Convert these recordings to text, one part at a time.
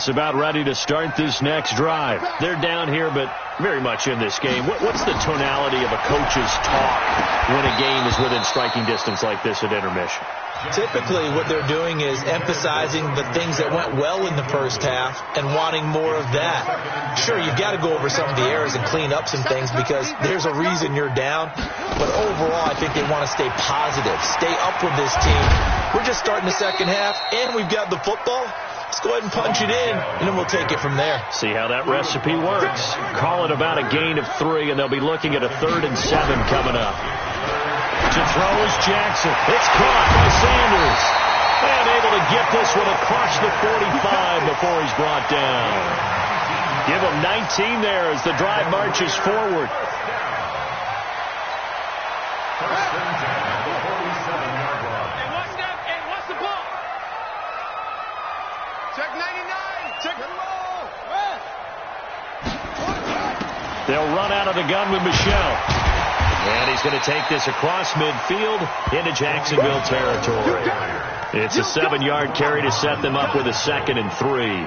offense about ready to start this next drive. They're down here, but very much in this game. What's the tonality of a coach's talk when a game is within striking distance like this at intermission? Typically, what they're doing is emphasizing the things that went well in the first half and wanting more of that. Sure, you've got to go over some of the errors and clean up some things because there's a reason you're down. But overall, I think they want to stay positive, stay up with this team. We're just starting the second half, and we've got the football. Let's go ahead and punch it in, and then we'll take it from there. See how that recipe works. Call it about a gain of 3, and they'll be looking at a 3rd and 7 coming up. To throw is Jackson. It's caught by Sanders. And able to get this one across the 45 before he's brought down. Give him 19 there as the drive marches forward. They'll run out of the gun with Michel. And he's going to take this across midfield into Jacksonville territory. It's a 7-yard carry to set them up with a 2nd and 3.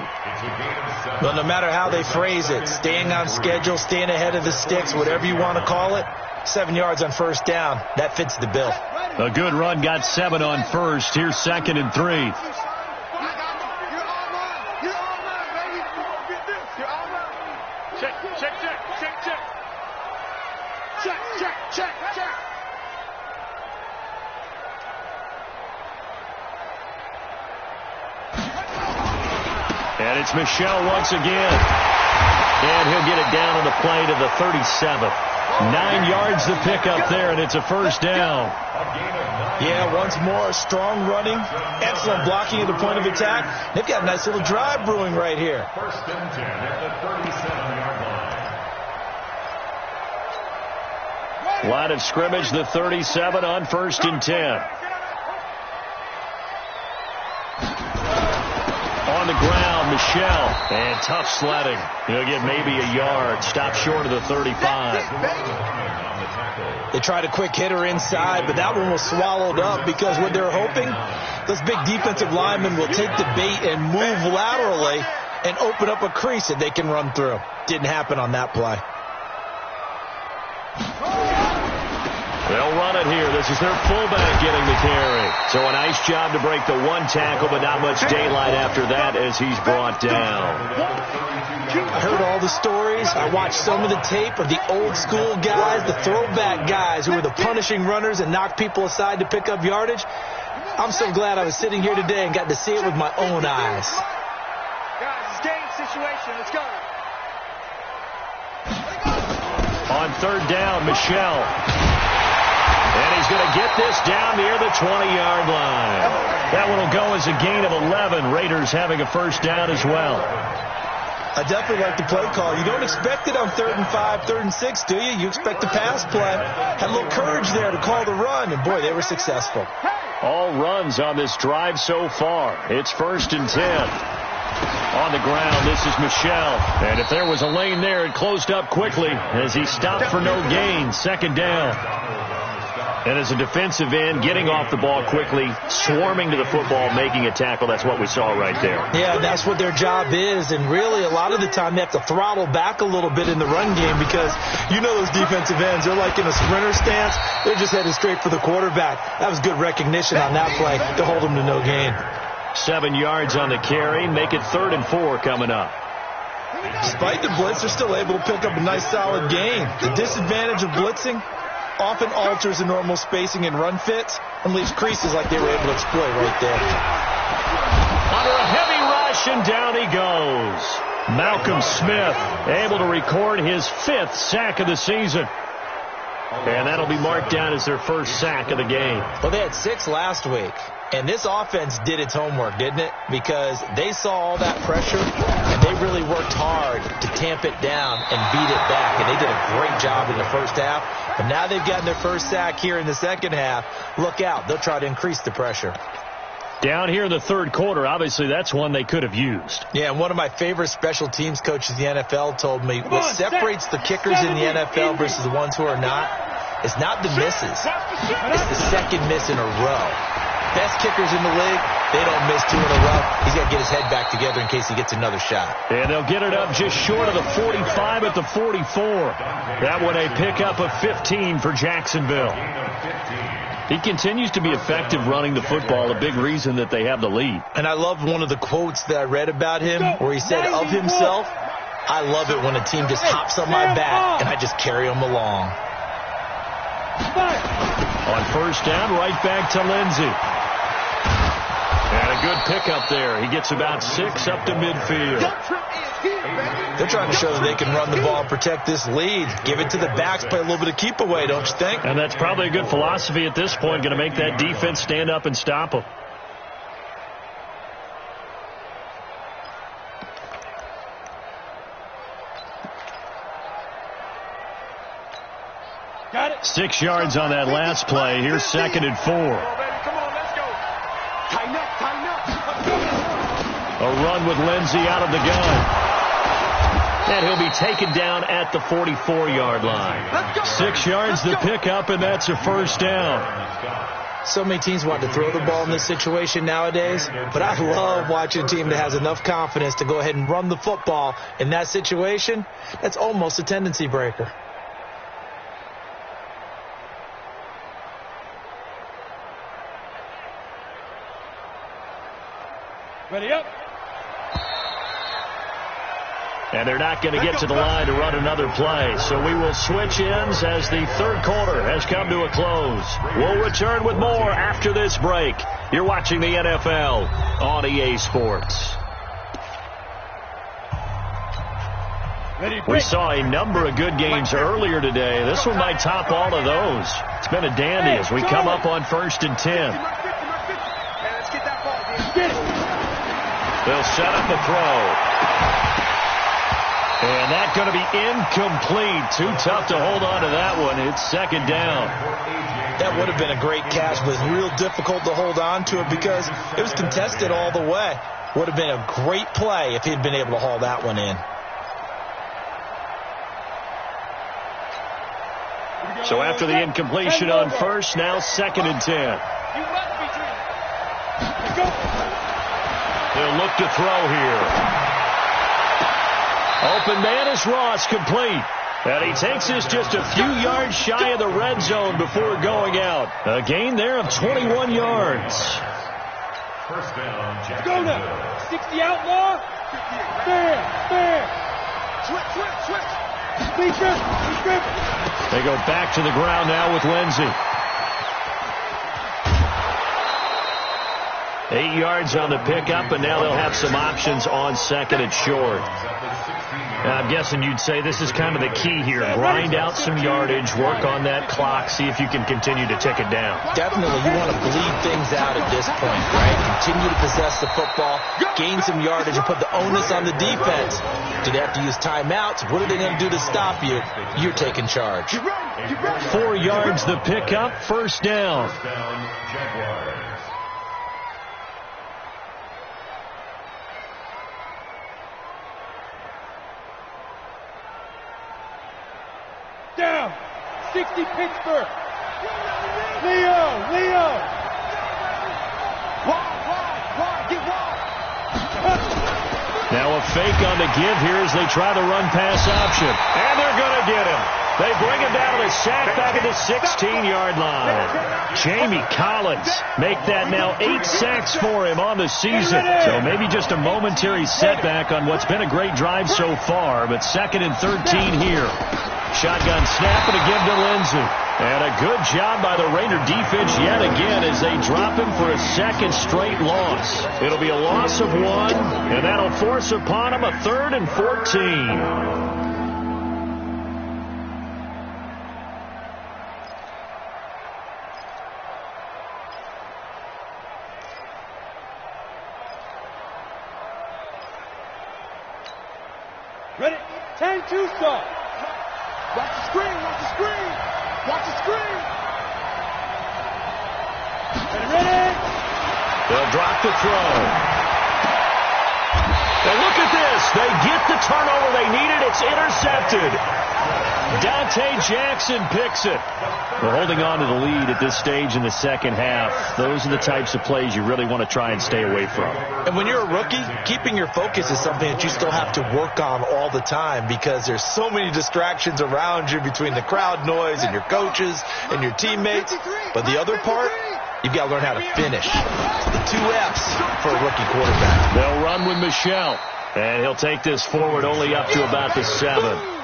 Well, no matter how they phrase it, staying on schedule, staying ahead of the sticks, whatever you want to call it, 7 yards on first down, that fits the bill. A good run got 7 on first. Here's 2nd and 3. And it's Michel once again. And he'll get it down on the play to the 37th. 9 yards to pick up there, and it's a first down. Yeah, once more, strong running, excellent blocking at the point of attack. They've got a nice little drive brewing right here. First and 10 at the 37-yard line. Line of scrimmage, the 37 on 1st and 10. On the ground, Michel. And tough sledding. He'll get maybe a yard. Stop short of the 35. They tried a quick hitter inside, but that one was swallowed up because what they're hoping, those big defensive linemen will take the bait and move laterally and open up a crease that they can run through. Didn't happen on that play. They'll run it here. This is their fullback getting the carry. So a nice job to break the 1 tackle, but not much daylight after that as he's brought down. I heard all the stories. I watched some of the tape of the old school guys, the throwback guys who were the punishing runners and knocked people aside to pick up yardage. I'm so glad I was sitting here today and got to see it with my own eyes. Guys, it's game situation. Let's go. On 3rd down, Michel. And he's going to get this down near the 20-yard line. That one will go as a gain of 11. Raiders having a first down as well. I definitely like the play call. You don't expect it on 3rd and 5, 3rd and 6, do you? You expect the pass play. Had a little courage there to call the run, and boy, they were successful. All runs on this drive so far. It's 1st and 10. On the ground, this is Michel. And if there was a lane there, it closed up quickly as he stopped for no gain. 2nd down. And as a defensive end, getting off the ball quickly, swarming to the football, making a tackle, that's what we saw right there. Yeah, that's what their job is. And really, a lot of the time, they have to throttle back a little bit in the run game because you know those defensive ends, they're like in a sprinter stance. They're just headed straight for the quarterback. That was good recognition on that play to hold them to no gain. 7 yards on the carry. Make it 3rd and 4 coming up. Despite the blitz, they're still able to pick up a nice solid gain. The disadvantage of blitzing often alters the normal spacing and run fits and leaves creases like they were able to exploit right there. Under a heavy rush, and down he goes. Malcolm Smith able to record his 5th sack of the season. And that'll be marked down as their first sack of the game. Well, they had 6 last week. And this offense did its homework, didn't it? Because they saw all that pressure, and they really worked hard to tamp it down and beat it back. And they did a great job in the first half. But now they've gotten their first sack here in the second half. Look out. They'll try to increase the pressure. Down here in the 3rd quarter, obviously that's one they could have used. Yeah, and one of my favorite special teams coaches in the NFL told me what separates the kickers in the NFL versus the ones who are not is not the misses. It's the second miss in a row. Best kickers in the league, They don't miss 2 in a row. He's got to get his head back together in case he gets another shot. And they'll get it up just short of the 45 at the 44. That one a pickup of 15 for Jacksonville. He continues to be effective running the football, a big reason that they have the lead. And I love one of the quotes that I read about him where he said of himself, "I love it when a team just hops on my back and I just carry them along." On first down, right back to Lindsey. And a good pickup there. He gets about 6 up to midfield. They're trying to show that they can run the ball and protect this lead. Give it to the backs, play a little bit of keep away, don't you think? And that's probably a good philosophy at this point, going to make that defense stand up and stop them. Got it. 6 yards on that last play. Here's 2nd and 4. Come on, let's go. Tighten up, tighten up. A run with Lindsey out of the gun. And he'll be taken down at the 44-yard line. 6 yards the pickup, and that's a first down. So many teams want to throw the ball in this situation nowadays, but I love watching a team that has enough confidence to go ahead and run the football in that situation. That's almost a tendency breaker. Ready up. And they're not going to get to the line to run another play. So we will switch ends as the third quarter has come to a close. We'll return with more after this break. You're watching the NFL on EA Sports. We saw a number of good games earlier today. This one might top all of those. It's been a dandy as we come up on 1st and 10. They'll set up the throw. And that's going to be incomplete. Too tough to hold on to that one. It's 2nd down. That would have been a great catch, but it's real difficult to hold on to it because it was contested all the way. Would have been a great play if he'd been able to haul that one in. So after the incompletion on first, now 2nd and 10. They'll look to throw here. Open man is Ross, complete. And he takes this just a few yards shy of the red zone before going out. A gain there of 21 yards. First down, go now. 60 outlaw. Fair. Switch. They go back to the ground now with Lindsey. 8 yards on the pickup, and now they'll have some options on 2nd and short. Now, I'm guessing you'd say this is kind of the key here. Grind out some yardage, work on that clock, see if you can continue to tick it down. Definitely, you want to bleed things out at this point, right? Continue to possess the football, gain some yardage, and put the onus on the defense. Do they have to use timeouts? What are they going to do to stop you? You're taking charge. 4 yards the pickup, first down. Down. 60 Pittsburgh. Leo. Now a fake on the give here as they try the run pass option. And they're going to get him. They bring him down to the sack back at the 16-yard line. Jamie Collins make that now 8 sacks for him on the season. So maybe just a momentary setback on what's been a great drive so far, but 2nd and 13 here. Shotgun snap and a give to Lindsey. And a good job by the Raider defense yet again as they drop him for a 2nd straight loss. It'll be a loss of 1, and that'll force upon him a 3rd and 14. Ready? 10-2 start. Watch the screen. Ready? They'll drop the throw. And look at this. They get the turnover they needed. It's intercepted. Dante Jackson picks it. We're holding on to the lead at this stage in the second half. Those are the types of plays you really want to try and stay away from. And when you're a rookie, keeping your focus is something that you still have to work on all the time because there's so many distractions around you between the crowd noise and your coaches and your teammates. But the other part, you've got to learn how to finish. It's the 2 F's for a rookie quarterback. They'll run with Michel, and he'll take this forward only up to about the 7.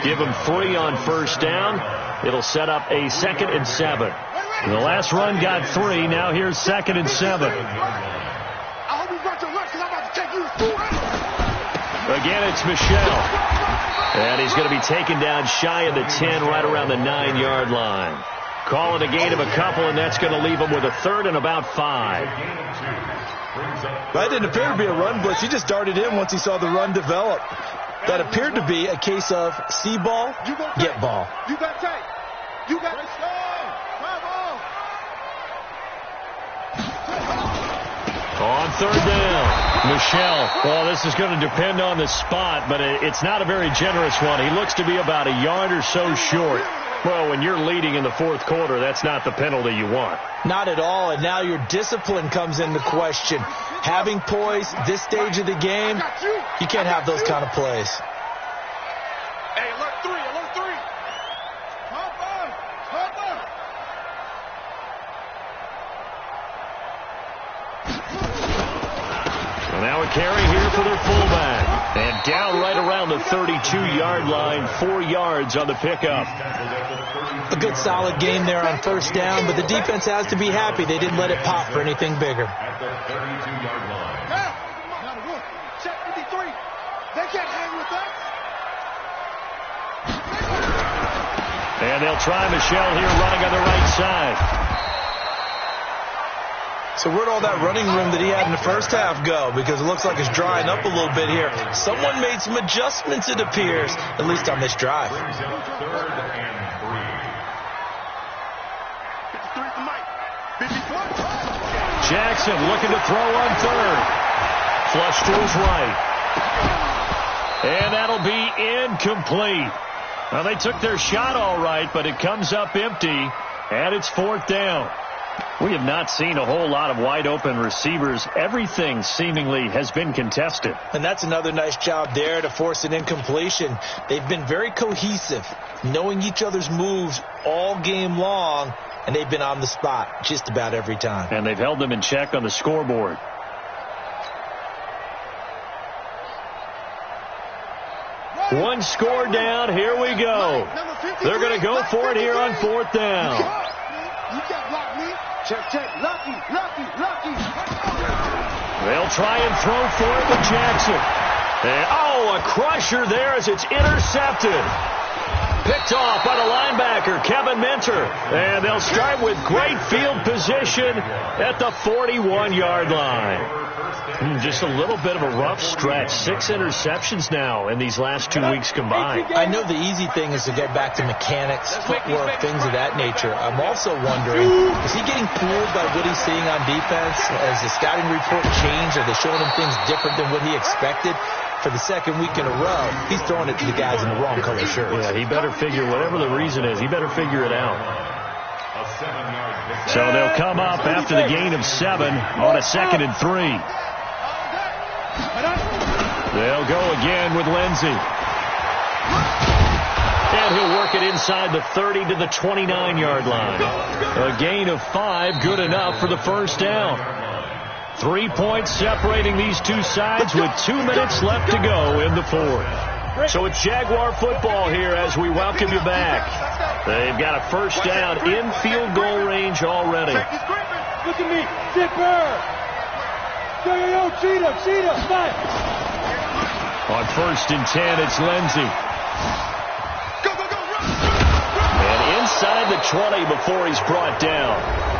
Give him 3 on first down. It'll set up a 2nd and 7. The last run got 3. Now here's 2nd and 7. Again, it's Michel. And he's going to be taken down shy of the 10, right around the 9-yard line. Call it a gain of a couple, and that's going to leave him with a 3rd and about 5. That didn't appear to be a run blitz. He just darted in once he saw the run develop. That appeared to be a case of see ball, get ball. You got tape. You got it. On 3rd down, Michel. Well, this is going to depend on the spot, but it's not a very generous one. He looks to be about a yard or so short. Well, when you're leading in the 4th quarter, that's not the penalty you want. Not at all, and now your discipline comes into question. Having poise this stage of the game, you can't have those kind of plays. Hey, alert 3, alert 3. Hop on, hop on. Well, now a carry here for their fullback. And down right around the 32-yard line, 4 yards on the pickup. A good solid game there on first down, but the defense has to be happy they didn't let it pop for anything bigger. At the 32-yard line. Check 53. They can't hang with us. And they'll try Michel here running on the right side. So where'd all that running room that he had in the first half go? Because it looks like it's drying up a little bit here. Someone made some adjustments, it appears, at least on this drive. Jackson looking to throw on 3rd. Flush to his right. And that'll be incomplete. Well, they took their shot all right, but it comes up empty, and it's 4th down. We have not seen a whole lot of wide-open receivers. Everything seemingly has been contested. And that's another nice job there to force an incompletion. They've been very cohesive, knowing each other's moves all game long, and they've been on the spot just about every time. And they've held them in check on the scoreboard. One score down. Here we go. They're going to go for it here on 4th down. You can't block me. Check, check. Lucky, lucky, lucky. They'll try and throw for it with Jackson. And, a crusher there as it's intercepted. Picked off by the linebacker, Kevin Minter. And they'll start with great field position at the 41-yard line. Just a little bit of a rough stretch. 6 interceptions now in these last 2 weeks combined. I know the easy thing is to go back to mechanics, footwork, things of that nature. I'm also wondering, is he getting fooled by what he's seeing on defense? Has the scouting report changed? Are they showing him things different than what he expected? For the 2nd week in a row, he's throwing it to the guys in the wrong color shirts. Yeah, he better figure, whatever the reason is, he better figure it out. So they'll come up after the gain of 7 on a 2nd and 3. They'll go again with Lindsey. And he'll work it inside the 30 to the 29-yard line. A gain of 5, good enough for the 1st down. 3 points separating these two sides with 2 minutes left to go in the 4th. So it's Jaguar football here as we welcome you back. They've got a 1st down in field goal range already. Look at me. Zipper. Yo, Cheetah, stop. On 1st and 10, it's Lindsey. And inside the 20 before he's brought down.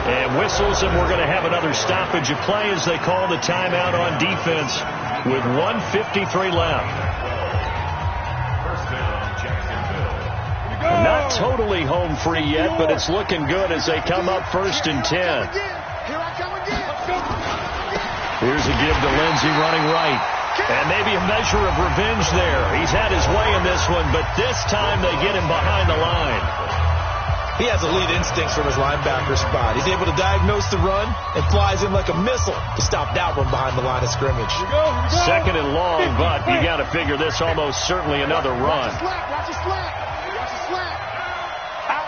And whistles, and we're going to have another stoppage of play as they call the timeout on defense with 1:53 left. Not totally home free yet, but it's looking good as they come up 1st and 10. Here's a give to Lindsey running right. And maybe a measure of revenge there. He's had his way in this one, but this time they get him behind the line. He has elite instincts from his linebacker spot. He's able to diagnose the run and flies in like a missile to stop that one behind the line of scrimmage. Here we go. Second and long, but you got to figure this almost certainly another run. Watch the slack. Watch the slack. Out.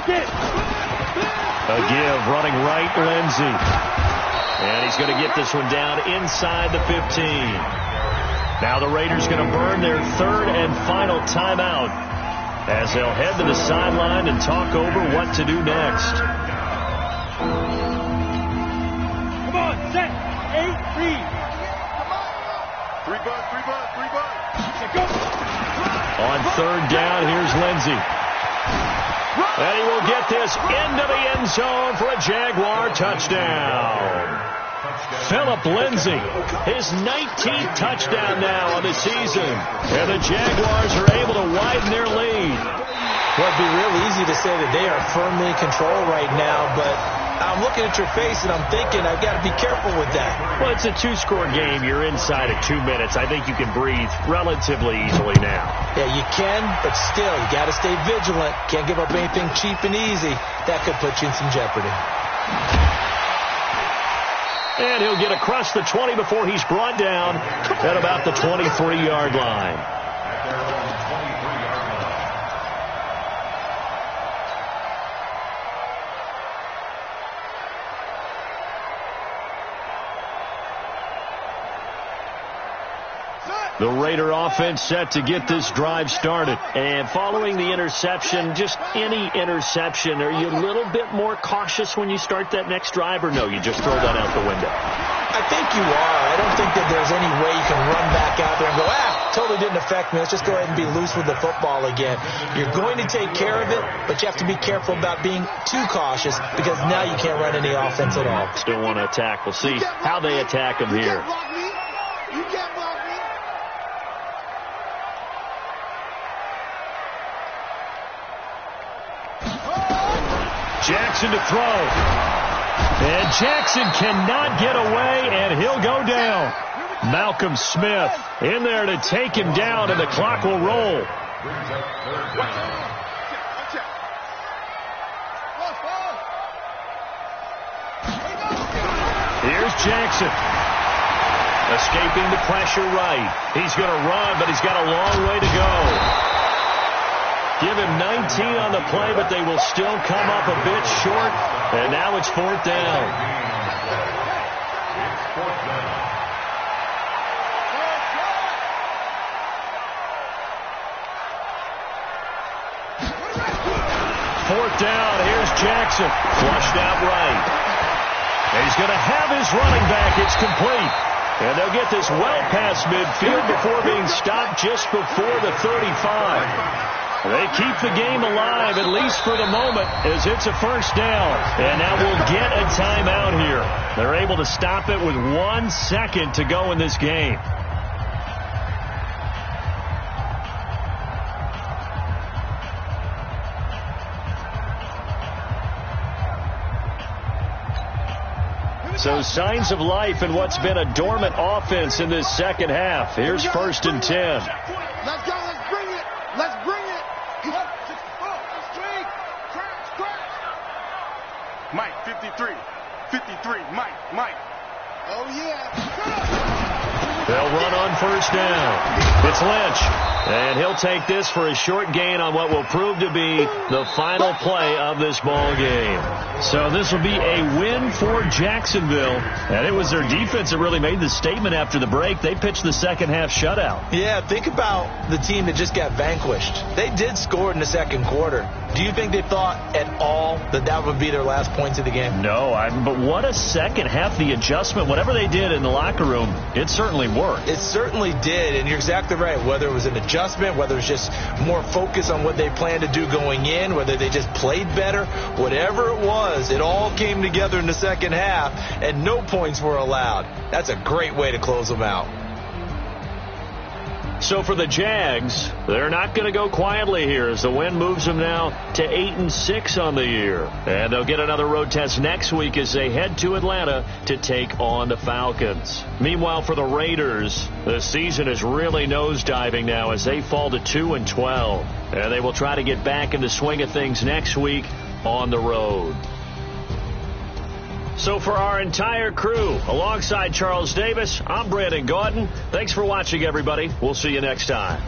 Get. A give, running right, Lindsey. And he's going to get this one down inside the 15. Now the Raiders going to burn their third and final timeout as they'll head to the sideline and talk over what to do next. Come on, set. 8, read. Three bud. Go. On third down, here's Lindsey. And he will get this into the end zone for a Jaguar touchdown. Phillip Lindsey, his 19th touchdown now on the season. And the Jaguars are able to widen their lead. Well, it'd be real easy to say that they are firmly in control right now, but I'm looking at your face and I'm thinking I've got to be careful with that. Well, it's a two-score game. You're inside of 2 minutes. I think you can breathe relatively easily now. Yeah, you can, but still, you got to stay vigilant. Can't give up anything cheap and easy. That could put you in some jeopardy. And he'll get across the 20 before he's brought down at about the 23-yard line. The Raider offense set to get this drive started. And following the interception, just any interception, are you a little bit more cautious when you start that next drive, or no, you just throw that out the window? I think you are. I don't think that there's any way you can run back out there and go, totally didn't affect me. Let's just go ahead and be loose with the football again. You're going to take care of it, but you have to be careful about being too cautious because now you can't run any offense at all. Still want to attack. We'll see how they attack him here. You can't block me. Jackson to throw. And Jackson cannot get away, and he'll go down. Malcolm Smith in there to take him down, and the clock will roll. Here's Jackson. Escaping the pressure right. He's going to run, but he's got a long way to go. Give him 19 on the play, but they will still come up a bit short. And now it's fourth down. Fourth down. Here's Jackson. Flushed out right. And he's going to have his running back. It's complete. And they'll get this well past midfield before being stopped just before the 35. They keep the game alive, at least for the moment, as it's a first down. And now we'll get a timeout here. They're able to stop it with 1 second to go in this game. So signs of life in what's been a dormant offense in this second half. Here's first and 10. Let's go. Let's bring it. Let's bring it. Mike, 53. Mike. Oh, yeah. They'll run on first down. It's Lynch. And he'll take this for a short gain on what will prove to be the final play of this ball game. So this will be a win for Jacksonville. And it was their defense that really made the statement after the break. They pitched the second half shutout. Yeah, think about the team that just got vanquished. They did score in the second quarter. Do you think they thought at all that that would be their last points of the game? No, but what a second half. The adjustment, whatever they did in the locker room, it certainly worked. It certainly did, and you're exactly right. Whether it was an adjustment, whether it was just more focus on what they planned to do going in, whether they just played better, whatever it was, it all came together in the second half, and no points were allowed. That's a great way to close them out. So for the Jags, they're not going to go quietly here as the win moves them now to 8-6 on the year. And they'll get another road test next week as they head to Atlanta to take on the Falcons. Meanwhile, for the Raiders, the season is really nosediving now as they fall to 2-12. And they will try to get back in the swing of things next week on the road. So for our entire crew, alongside Charles Davis, I'm Brandon Gaudin. Thanks for watching, everybody. We'll see you next time.